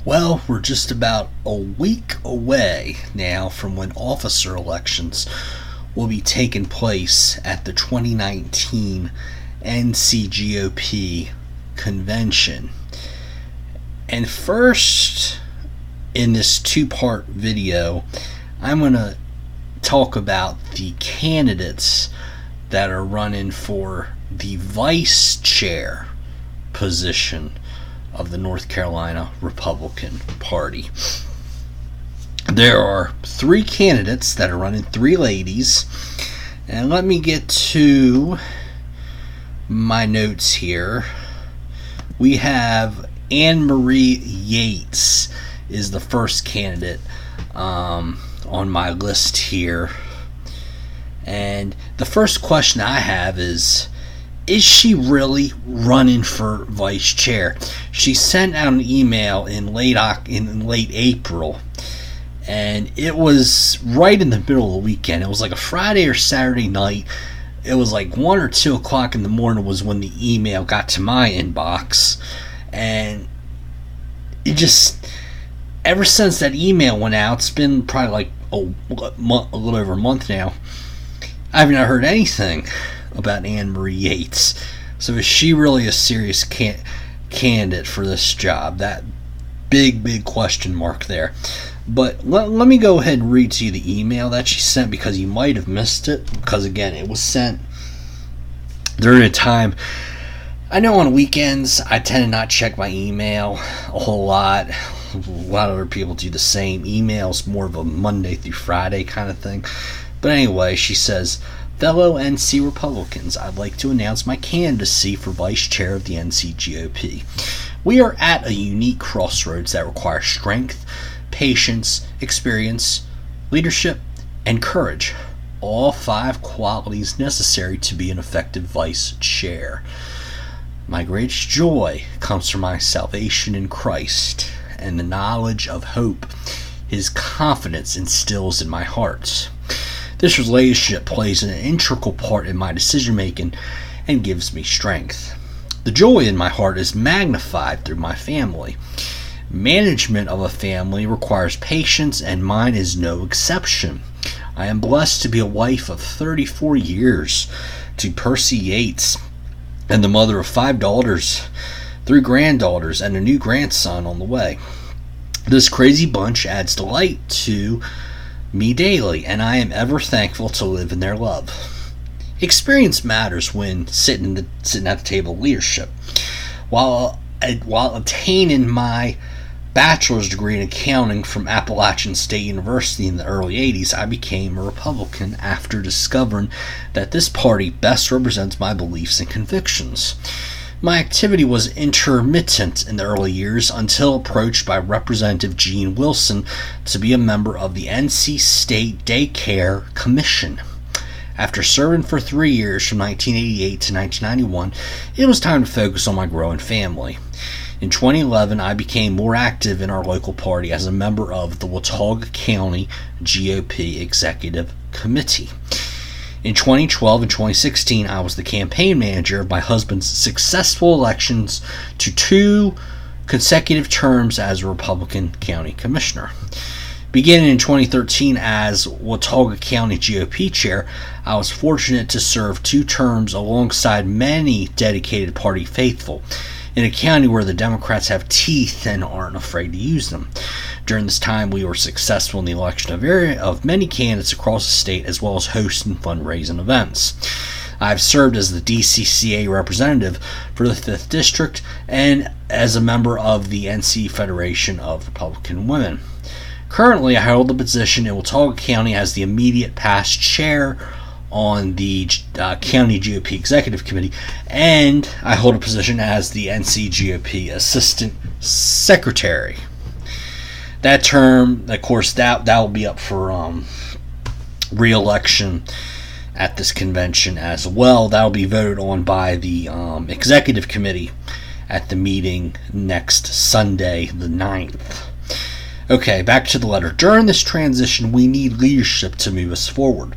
Well, we're just about a week away now from when officer elections will be taking place at the 2019 NCGOP convention. And first, in this two-part video, I'm going to talk about the candidates that are running for the vice chair position of the North Carolina Republican Party. There are three candidates that are running, three ladies. And let me get to my notes here. We have Marie Yates is the first candidate on my list here. And the first question I have is she really running for vice chair? She sent out an email in late April, and it was right in the middle of the weekend. It was like a Friday or Saturday night. It was like 1 or 2 o'clock in the morning was when the email got to my inbox, and it just, ever since that email went out, it's been probably like a little over a month now, I've not heard anything about Marie Yates. So is she really a serious candidate for this job? That big question mark there. But let me go ahead and read to you the email that she sent, because you might have missed it, because again, it was sent during a time. I know on weekends I tend to not check my email a whole lot. A lot of other people do the same. Email's more of a Monday through Friday kind of thing. But anyway, she says, "Fellow NC Republicans, I'd like to announce my candidacy for vice chair of the NCGOP. We are at a unique crossroads that requires strength, patience, experience, leadership, and courage. All 5 qualities necessary to be an effective vice chair. My greatest joy comes from my salvation in Christ and the knowledge of hope His confidence instills in my heart. This relationship plays an integral part in my decision making and gives me strength. The joy in my heart is magnified through my family. Management of a family requires patience, and mine is no exception. I am blessed to be a wife of 34 years to Percy Yates and the mother of 5 daughters, 3 granddaughters, and a new grandson on the way. This crazy bunch adds delight to me daily, and I am ever thankful to live in their love. Experience matters when sitting at the table of leadership. While attaining my bachelor's degree in accounting from Appalachian State University in the early 80s, I became a Republican after discovering that this party best represents my beliefs and convictions. My activity was intermittent in the early years until approached by Representative Gene Wilson to be a member of the NC State Daycare Commission. After serving for 3 years from 1988 to 1991, it was time to focus on my growing family. In 2011, I became more active in our local party as a member of the Watauga County GOP Executive Committee. In 2012 and 2016, I was the campaign manager of my husband's successful elections to 2 consecutive terms as a Republican County Commissioner. Beginning in 2013 as Watauga County GOP Chair, I was fortunate to serve 2 terms alongside many dedicated party faithful in a county where the Democrats have teeth and aren't afraid to use them. During this time, we were successful in the election of many candidates across the state, as well as hosting fundraising events. I've served as the DCCA representative for the 5th District and as a member of the NC Federation of Republican Women. Currently, I hold the position in Watauga County as the immediate past chair on the County GOP Executive Committee, and I hold a position as the NC GOP Assistant Secretary. That term, of course, that will be up for re-election at this convention as well. That will be voted on by the Executive Committee at the meeting next Sunday, the 9th. Okay, back to the letter. During this transition, we need leadership to move us forward.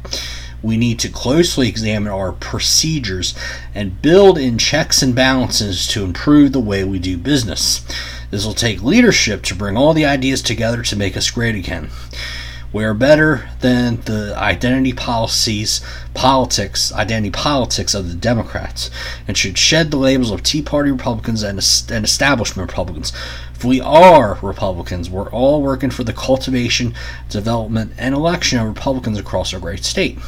We need to closely examine our procedures and build in checks and balances to improve the way we do business. This will take leadership to bring all the ideas together to make us great again. We are better than the identity politics of the Democrats, and should shed the labels of Tea Party Republicans and establishment Republicans. If we are Republicans, we're all working for the cultivation, development, and election of Republicans across our great state.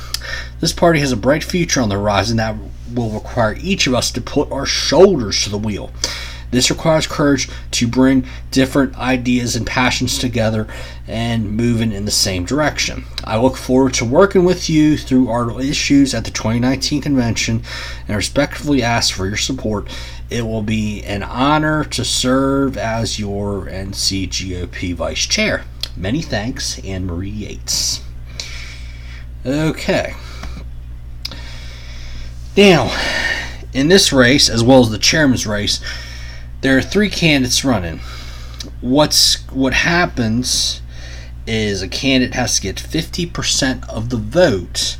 This party has a bright future on the horizon that will require each of us to put our shoulders to the wheel. This requires courage to bring different ideas and passions together and moving in the same direction. I look forward to working with you through our issues at the 2019 convention and respectfully ask for your support. It will be an honor to serve as your NCGOP Vice Chair. Many thanks, and Marie Yates. Okay. Now, in this race, as well as the chairman's race, there are 3 candidates running. What happens is a candidate has to get 50% of the vote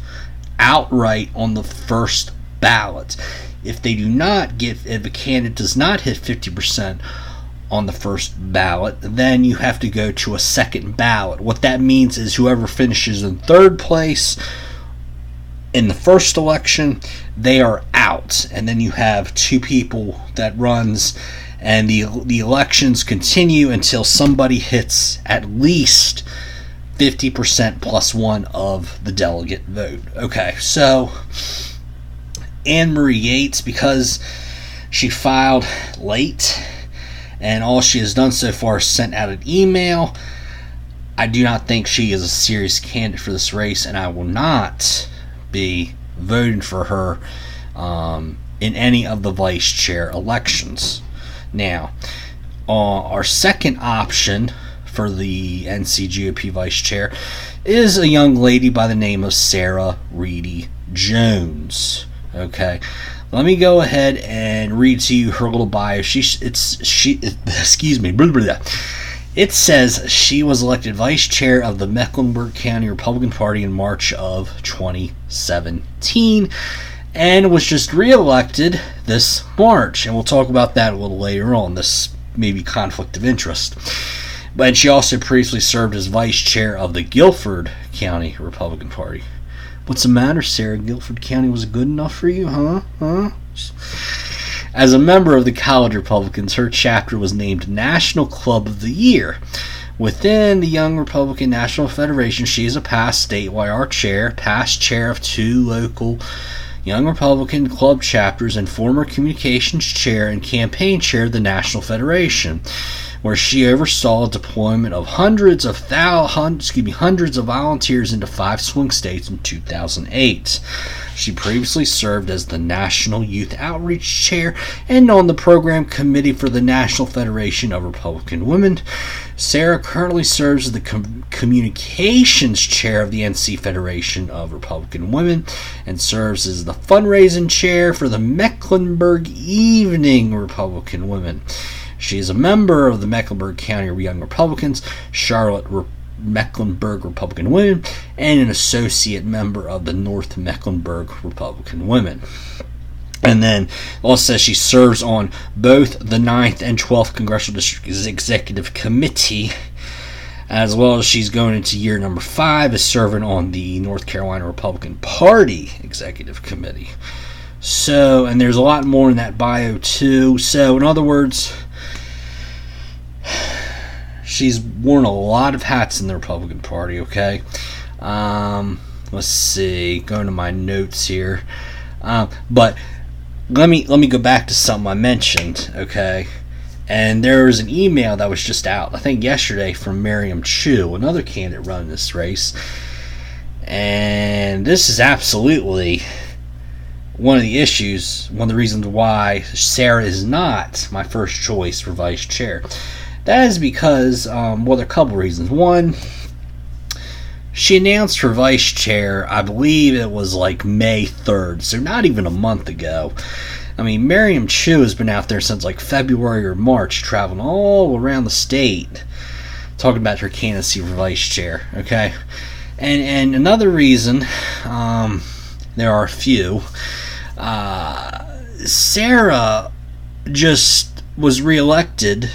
outright on the first ballot. If a candidate does not hit 50% on the first ballot, then you have to go to a second ballot. What that means is whoever finishes in third place in the first election, they are out. And then you have 2 people that runs, and the elections continue until somebody hits at least 50% plus 1 of the delegate vote. Okay, so Marie Yates, because she filed late and all she has done so far is sent out an email, I do not think she is a serious candidate for this race, and I will not be voting for her in any of the vice chair elections. Now, our second option for the NCGOP vice chair is a young lady by the name of Sarah Reedy Jones. Okay, let me go ahead and read to you her little bio. It says she was elected vice chair of the Mecklenburg County Republican Party in March of 2017. And was just re-elected this March. And we'll talk about that a little later on, this maybe conflict of interest. But she also previously served as vice chair of the Guilford County Republican Party. What's the matter, Sarah? Guilford County was good enough for you, huh? As a member of the College Republicans, her chapter was named National Club of the Year. Within the Young Republican National Federation, she is a past statewide chair, past chair of 2 local Young Republican Club chapters, and former communications chair and campaign chair of the National Federation, where she oversaw a deployment of hundreds of volunteers into 5 swing states in 2008. She previously served as the National Youth Outreach Chair and on the Program Committee for the National Federation of Republican Women. Sarah currently serves as the Communications Chair of the NC Federation of Republican Women and serves as the Fundraising Chair for the Mecklenburg Evening Republican Women. She is a member of the Mecklenburg County Young Republicans, Charlotte Mecklenburg Republican Women, and an associate member of the North Mecklenburg Republican Women. And then also says she serves on both the 9th and 12th Congressional District Executive Committee, as well as she's going into year number 5 as serving on the North Carolina Republican Party Executive Committee. So, and there's a lot more in that bio too. So, in other words, she's worn a lot of hats in the Republican Party, okay? Let's see, going to my notes here. But let me go back to something I mentioned, okay? And there was an email that was just out, I think yesterday, from Miriam Chu, another candidate running this race. And this is absolutely one of the issues, one of the reasons why Sarah is not my first choice for vice chair. That is because, there are a couple reasons. One, she announced her vice chair, I believe it was like May 3rd, so not even a month ago. I mean, Miriam Chu has been out there since like February or March, traveling all around the state, talking about her candidacy for vice chair, okay? And another reason, there are a few, Sarah just was reelected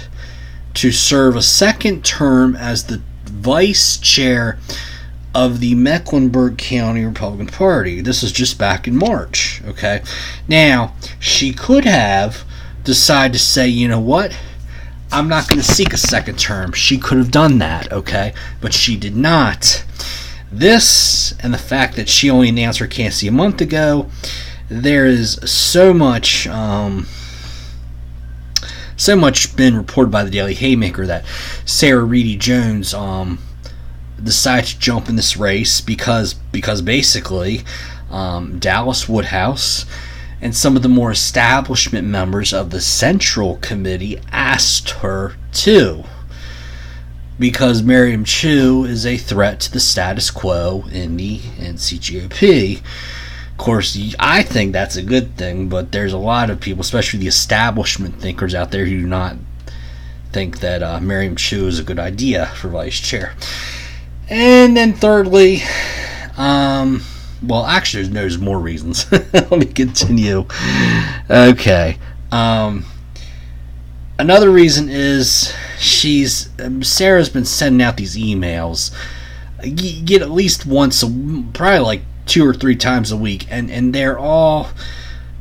to serve a second term as the vice chair of the Mecklenburg County Republican Party. This is just back in March, okay? Now, she could have decided to say, you know what? I'm not going to seek a second term. She could have done that, okay? But she did not. This, and the fact that she only announced her candidacy a month ago, there is so much been reported by the Daily Haymaker that Sarah Reedy Jones decided to jump in this race because basically Dallas Woodhouse and some of the more establishment members of the Central Committee asked her to, because Miriam Chu is a threat to the status quo in the NCGOP. Of course, I think that's a good thing, but there's a lot of people, especially the establishment thinkers out there, who do not think that Miriam Chu is a good idea for vice chair. And then thirdly, well, actually, there's more reasons. Let me continue. Okay. Another reason is Sarah's been sending out these emails. You get at least once, probably like 2 or 3 times a week, and they're all,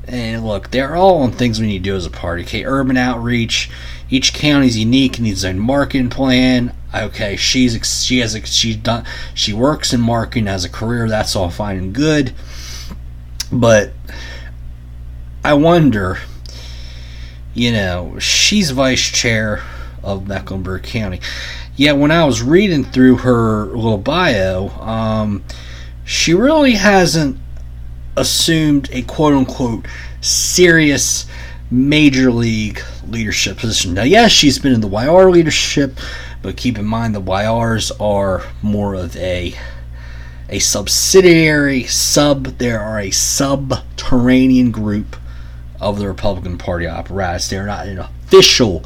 and look, they're all on things we need to do as a party. Okay, urban outreach. Each county's unique and needs its own marketing plan. Okay, she works in marketing as a career. That's all fine and good, but I wonder, she's vice chair of Mecklenburg County. Yet when I was reading through her little bio, she really hasn't assumed a quote-unquote serious major league leadership position. Now, yes, she's been in the YR leadership, but keep in mind the YRs are more of a subsidiary there are a subterranean group of the Republican Party apparatus. They're not an official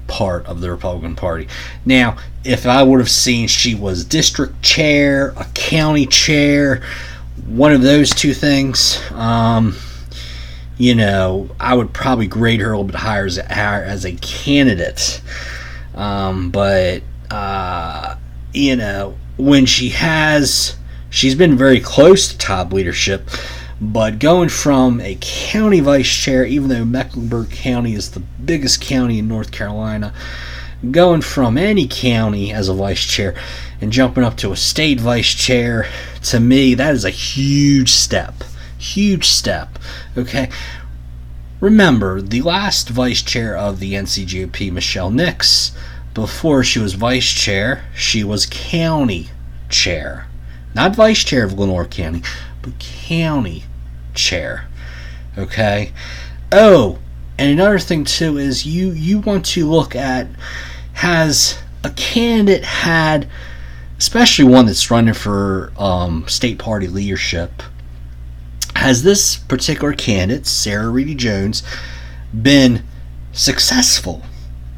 part of the Republican Party. Now, if I would have seen she was district chair, a county chair, one of those two things, I would probably grade her a little bit higher as a candidate. But when she's been very close to top leadership, but going from a county vice chair, even though Mecklenburg County is the biggest county in North Carolina, going from any county as a vice chair and jumping up to a state vice chair, to me, that is a huge step. Huge step. Okay? Remember, the last vice chair of the NCGOP, Michelle Nix, before she was vice chair, she was county chair. Not vice chair of Lenore County, but county chair. Okay? Oh, and another thing too is you want to look at, has a candidate had, especially one that's running for state party leadership, has this particular candidate, Sarah Reedy Jones, been successful,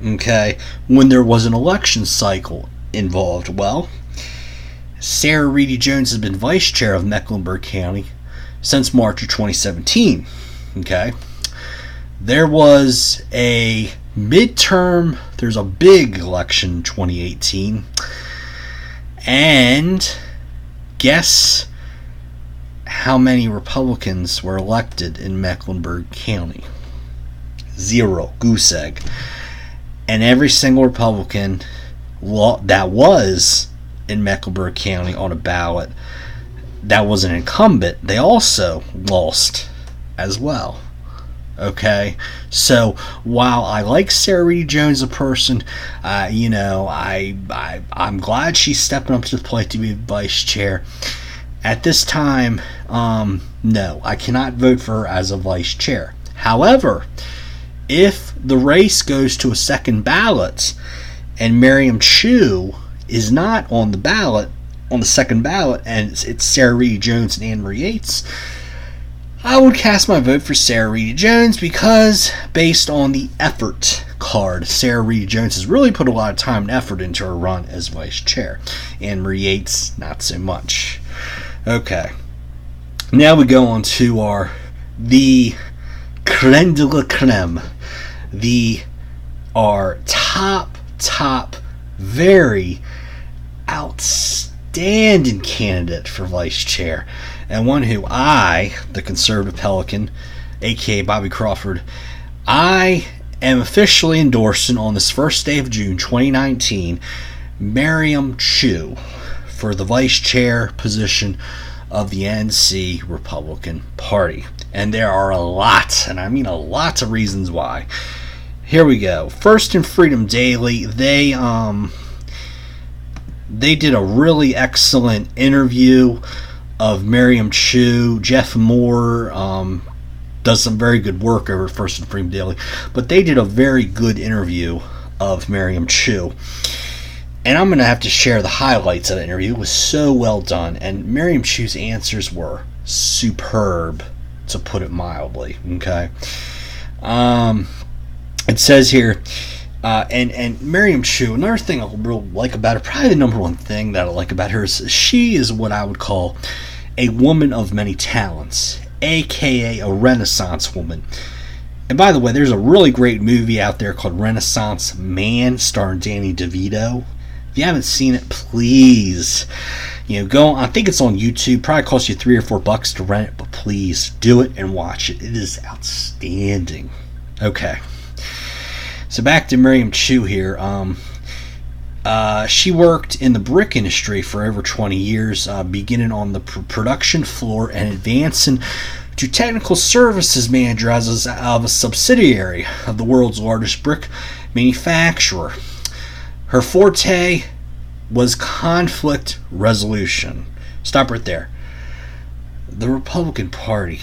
okay, when there was an election cycle involved? Well, Sarah Reedy Jones has been vice chair of Mecklenburg County since March of 2017, okay? There was a midterm, there's a big election in 2018, and guess how many Republicans were elected in Mecklenburg County? 0, goose egg. And every single Republican that was in Mecklenburg County on a ballot that was an incumbent, they also lost as well. Okay, so while I like Sarah Reedy Jones as a person, I'm glad she's stepping up to the plate to be vice chair. At this time, no, I cannot vote for her as a vice chair. However, if the race goes to a second ballot and Miriam Chu is not on the ballot, on the second ballot, and it's Sarah Reedy Jones and Marie Yates, I would cast my vote for Sarah Reedy Jones, because based on the effort card, Sarah Reedy Jones has really put a lot of time and effort into her run as vice chair, and Marie Yates not so much. Okay, now we go on to the creme de la creme, our top top, very outstanding candidate for vice chair, and one who I, the conservative pelican, aka Bobby Crawford, I am officially endorsing on this first day of June 2019 Miriam Chu for the vice chair position of the NC Republican Party. And there are a lot, and I mean a lot of reasons why. Here we go. First, in Freedom Daily, they did a really excellent interview of Miriam Chu. Jeff Moore does some very good work over at First and Freedom Daily, but they did a very good interview of Miriam Chu. And I'm going to have to share the highlights of the interview. It was so well done, and Miriam Chu's answers were superb, to put it mildly. Okay, it says here, and Miriam Chu, another thing I really like about her, probably the number one thing that I like about her, is she is what I would call a woman of many talents, aka a Renaissance woman. And by the way, there's a really great movie out there called Renaissance Man, starring Danny DeVito. If you haven't seen it, please, go. I think it's on YouTube. Probably costs you $3 or $4 to rent it, but please do it and watch it. It is outstanding. Okay, so back to Miriam Chu here. She worked in the brick industry for over 20 years, beginning on the production floor and advancing to technical services manager as of a subsidiary of the world's largest brick manufacturer. Her forte was conflict resolution. Stop right there. The Republican Party,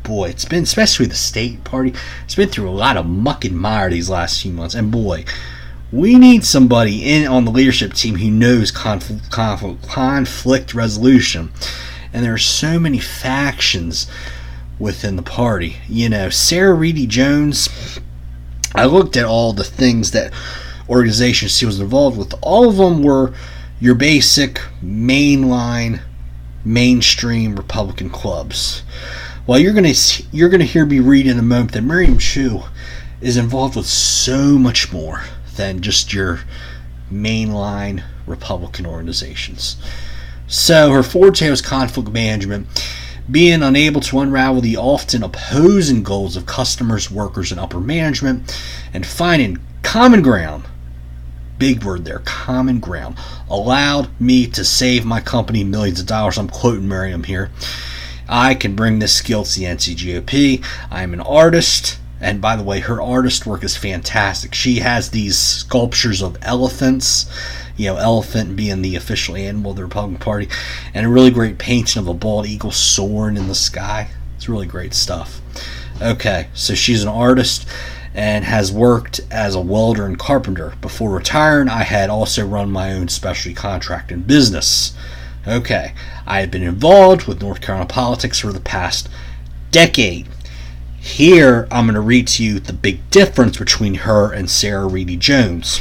boy, it's been, especially the state party, it's been through a lot of muck and mire these last few months. And boy, we need somebody in on the leadership team who knows conflict resolution. And there are so many factions within the party. Sarah Reedy Jones, I looked at all the things that organizations she was involved with. All of them were your basic mainline mainstream Republican clubs. Well, you're gonna hear me read in a moment that Miriam Chu is involved with so much more than just your mainline Republican organizations. So her forte was conflict management, being unable to unravel the often opposing goals of customers, workers, and upper management, and finding common ground. Big word there, common ground, allowed me to save my company millions of dollars. I'm quoting Miriam here. I can bring this skill to the NCGOP. I'm an artist, and by the way, her artist work is fantastic. She has these sculptures of elephants, elephant being the official animal of the Republican Party, and a really great painting of a bald eagle soaring in the sky. It's really great stuff. Okay, so she's an artist and has worked as a welder and carpenter. Before retiring, I had also run my own specialty contracting business. Okay, I have been involved with North Carolina politics for the past decade. Here, I'm going to read to you the big difference between her and Sarah Reedy Jones.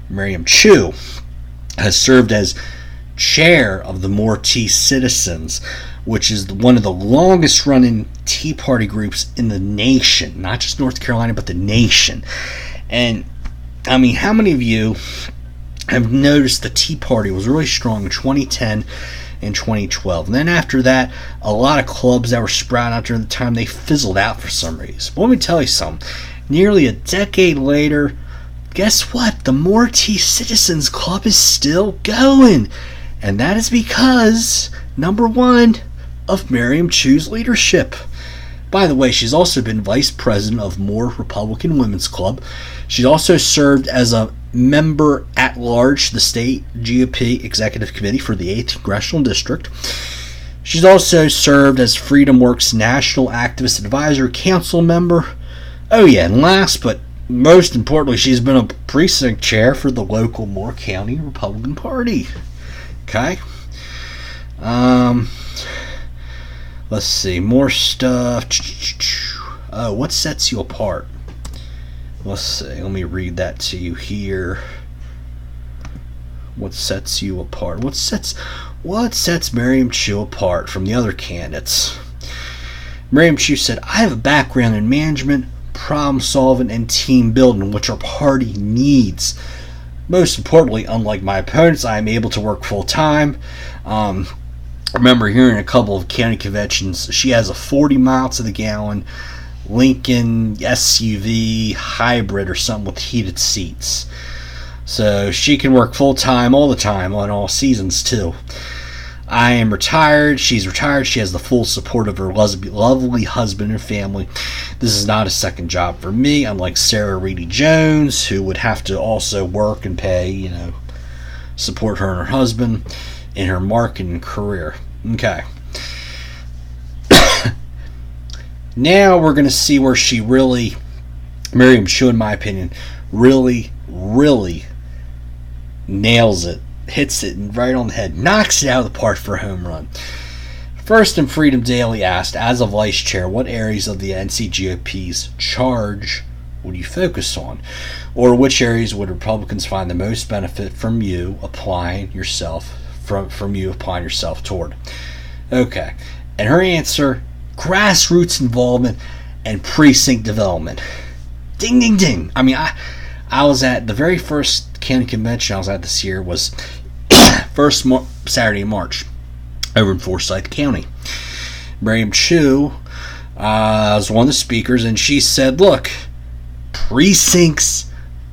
Miriam Chu has served as chair of the More Tea Citizens, which is one of the longest running Tea Party groups in the nation, not just North Carolina, but the nation. And I mean, how many of you have noticed the Tea Party was really strong in 2010 and 2012? And then after that, a lot of clubs that were sprouting out during the time, they fizzled out for some reason. But let me tell you something. Nearly a decade later, guess what? The More Tea Citizens Club is still going. And that is because, number one, of Miriam Chu's leadership. By the way, she's also been vice president of More Republican Women's Club. She's also served as a member at large to the state GOP Executive Committee for the 8th Congressional District. She's also served as Freedom Works National Activist Advisory Council member. Oh yeah, and last but most importantly, she's been a precinct chair for the local Moore County Republican Party. Okay. Let's see, more stuff. Oh, what sets you apart? Let's see, let me read that to you here. What sets you apart? What sets Miriam Chu apart from the other candidates? Miriam Chu said, I have a background in management, problem solving, and team building, which our party needs. Most importantly, unlike my opponents, I am able to work full-time. I remember hearing a couple of county conventions, she has a 40 miles to the gallon Lincoln SUV hybrid or something with heated seats. So she can work full-time all the time on all seasons too. I am retired. She's retired. She has the full support of her lovely husband and family. This is not a second job for me, unlike Sarah Reedy Jones, who would have to also work and pay, support her and her husband in her marketing career. Okay. Now we're going to see where she really, Miriam Chu, in my opinion, really nails it. Hits it right on the head, knocks it out of the park for a home run. First, in Freedom Daily asked, as a vice chair, what areas of the NCGOP's charge would you focus on? Or which areas would Republicans find the most benefit from you applying yourself toward? Okay. And her answer, grassroots involvement and precinct development. Ding, ding, ding. I mean, I was at the very first county convention I was at this year was first Saturday in March over in Forsyth County. Miriam Chu was one of the speakers, and she said, look, precincts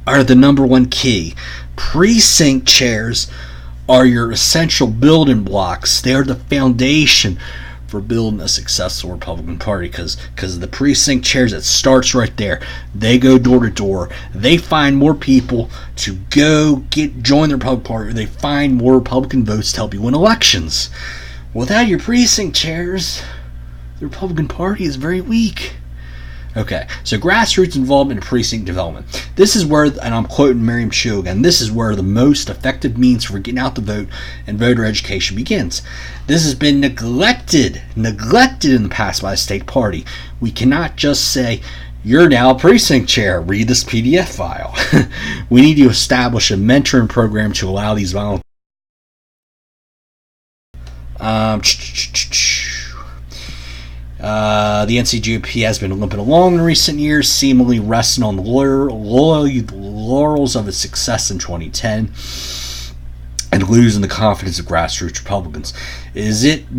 are the number one key. Precinct chairs are your essential building blocks. They are the foundation for building a successful Republican Party, because the precinct chairs, it starts right there. They go door to door. They find more people to go join the Republican Party. They find more Republican votes to help you win elections. Without your precinct chairs, the Republican Party is very weak. Okay, so grassroots involvement and precinct development. This is where, and I'm quoting Miriam Chu again, this is where the most effective means for getting out the vote and voter education begins. This has been neglected in the past by the state party. We cannot just say, you're now a precinct chair, read this PDF file. We need to establish a mentoring program to allow these volunteers. The NCGOP has been limping along in recent years, seemingly resting on the laurels of its success in 2010 and losing the confidence of grassroots Republicans. Has it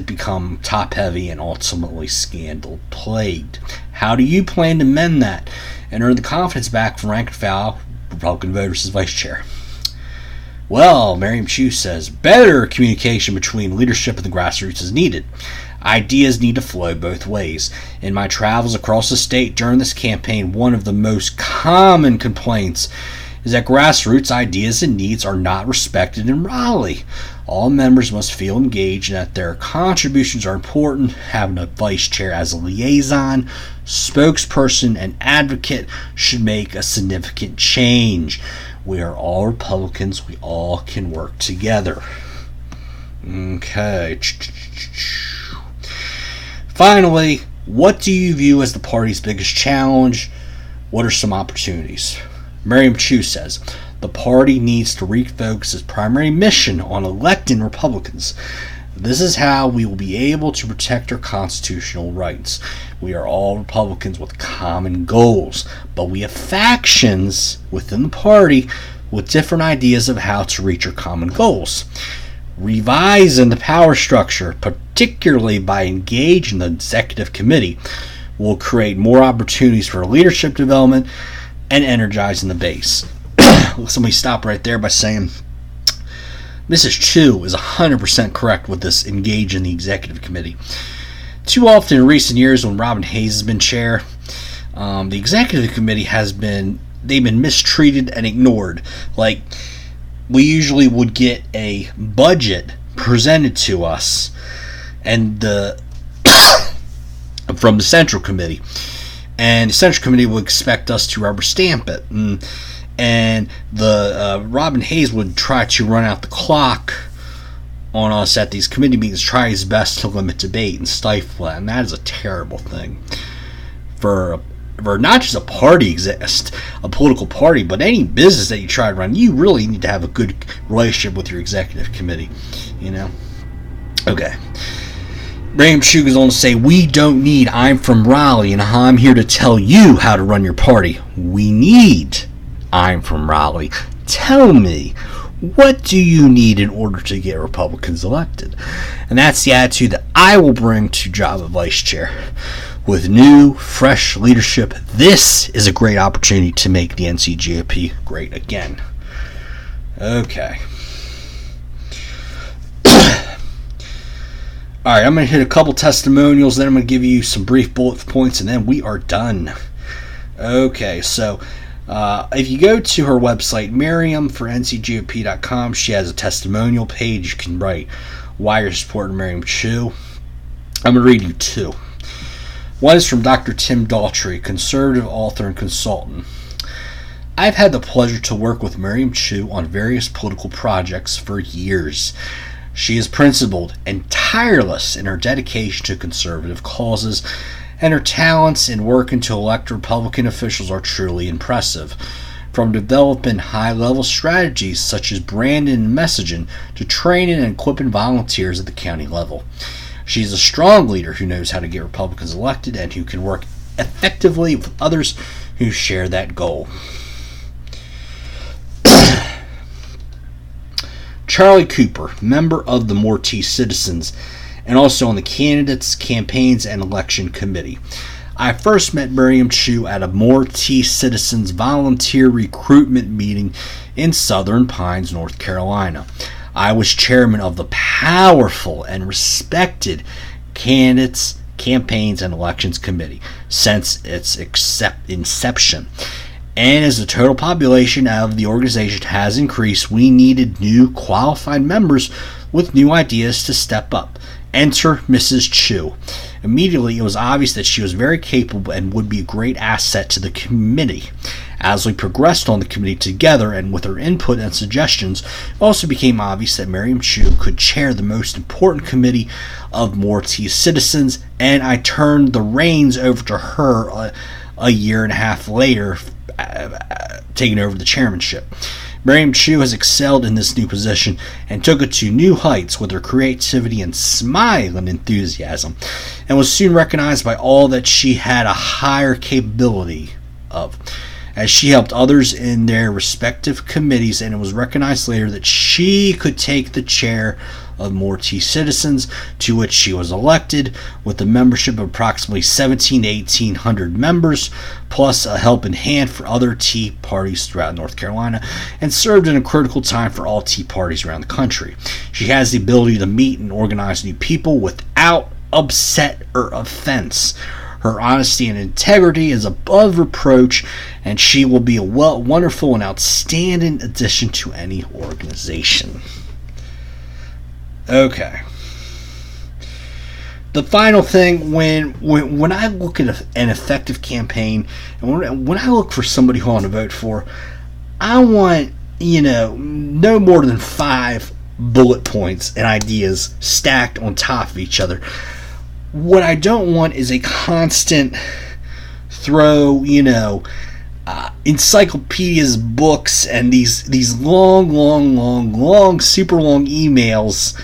become top-heavy and ultimately scandal-plagued? How do you plan to mend that and earn the confidence back from rank-and-file Republican voters as vice chair? Well, Miriam Chu says, better communication between leadership and the grassroots is needed. Ideas need to flow both ways. In my travels across the state during this campaign, one of the most common complaints is that grassroots ideas and needs are not respected in Raleigh. All members must feel engaged and that their contributions are important. Having a vice chair as a liaison, spokesperson, and advocate should make a significant change. We are all Republicans. We all can work together. Okay. Finally, what do you view as the party's biggest challenge? What are some opportunities? Miriam Chu says, the party needs to refocus its primary mission on electing Republicans. This is how we will be able to protect our constitutional rights. We are all Republicans with common goals, but we have factions within the party with different ideas of how to reach our common goals. Revising the power structure, particularly by engaging the executive committee, will create more opportunities for leadership development and energizing the base. Somebody stop right there by saying Mrs. Chu is 100% correct with this engage in the executive committee. Too often in recent years when Robin Hayes has been chair, the executive committee they've been mistreated and ignored. Like, we usually would get a budget presented to us and from the Central Committee, and the Central Committee would expect us to rubber stamp it, and the Robin Hayes would try to run out the clock on us at these committee meetings, try his best to limit debate and stifle it, and that is a terrible thing for not just a party a political party, but any business that you try to run. You really need to have a good relationship with your executive committee, Okay. Miriam Chu goes on to say, we don't need I'm from Raleigh and I'm here to tell you how to run your party. We need I'm from Raleigh. Tell me, what do you need in order to get Republicans elected? And that's the attitude that I will bring to job of vice chair. With new, fresh leadership, this is a great opportunity to make the NCGOP great again. Okay. Alright, I'm going to hit a couple testimonials, then I'm going to give you some brief bullet points, and then we are done. Okay, so if you go to her website, Miriam for ncgop.com, she has a testimonial page. You can write why you're supporting Miriam Chu. I'm going to read you two. One is from Dr. Tim Daughtry, conservative author and consultant. I've had the pleasure to work with Miriam Chu on various political projects for years. She is principled and tireless in her dedication to conservative causes, and her talents in working to elect Republican officials are truly impressive. From developing high-level strategies such as branding and messaging to training and equipping volunteers at the county level. She's a strong leader who knows how to get Republicans elected and who can work effectively with others who share that goal. Charlie Cooper, member of the Mortee Citizens, and also on the Candidates, Campaigns, and Election Committee. I first met Miriam Chu at a Mortee Citizens volunteer recruitment meeting in Southern Pines, North Carolina. I was chairman of the powerful and respected Candidates, Campaigns, and Elections Committee since its inception. And as the total population of the organization has increased, we needed new qualified members with new ideas to step up. Enter Mrs. Chu. Immediately, it was obvious that she was very capable and would be a great asset to the committee. As we progressed on the committee together and with her input and suggestions, it also became obvious that Miriam Chu could chair the most important committee of Mortee Citizens, and I turned the reins over to her a year and a half later, taking over the chairmanship. Miriam Chu has excelled in this new position and took it to new heights with her creativity and smiling enthusiasm, and was soon recognized by all that she had a higher capability of, as she helped others in their respective committees, and it was recognized later that she could take the chair of Mortee Citizens, to which she was elected, with a membership of approximately 1,700 to 1,800 members, plus a helping hand for other Tea parties throughout North Carolina, and served in a critical time for all Tea parties around the country. She has the ability to meet and organize new people without upset or offense. Her honesty and integrity is above reproach, and she will be a wonderful and outstanding addition to any organization. Okay. The final thing, when I look at an effective campaign, and when I look for somebody who I want to vote for, I want, no more than 5 bullet points and ideas stacked on top of each other. What I don't want is a constant throw, encyclopedias, books, and these long, super long emails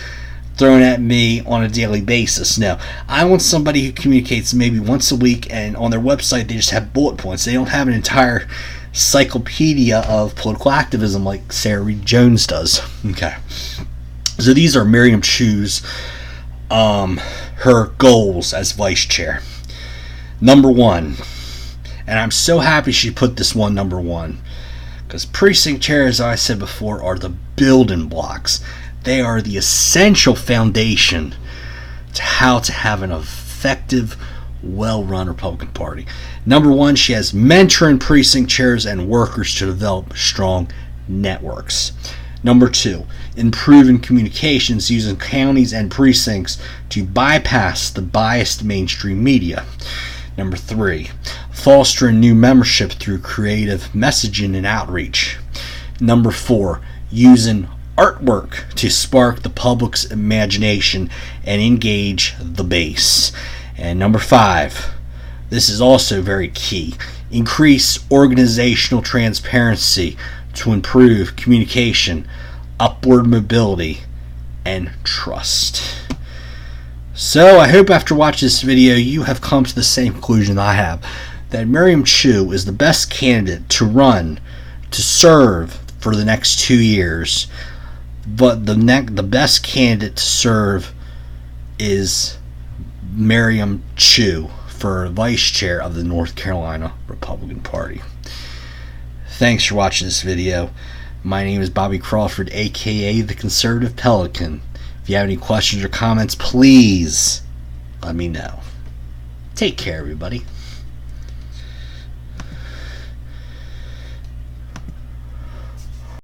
thrown at me on a daily basis. No, I want somebody who communicates maybe once a week, and on their website they just have bullet points. They don't have an entire encyclopedia of political activism like Sarah Reedy Jones does. Okay, so these are Miriam Chu's her goals as vice chair. Number 1, and I'm so happy she put this one number 1, because precinct chairs, as I said before, are the building blocks. They are the essential foundation to how to have an effective, well-run Republican Party. Number 1, she has mentoring precinct chairs and workers to develop strong networks. Number 2, improving communications using counties and precincts to bypass the biased mainstream media. Number 3, fostering new membership through creative messaging and outreach. Number 4, using artwork to spark the public's imagination and engage the base. And number 5, this is also very key, increase organizational transparency to improve communication, upward mobility, and trust. So I hope after watching this video you have come to the same conclusion I have, that Miriam Chu is the best candidate to run to serve for the next 2 years, but the best candidate to serve is Miriam Chu for vice chair of the North Carolina Republican Party. Thanks for watching this video. My name is Bobby Crawford, aka the Conservative Pelican. If you have any questions or comments, please let me know. Take care, everybody.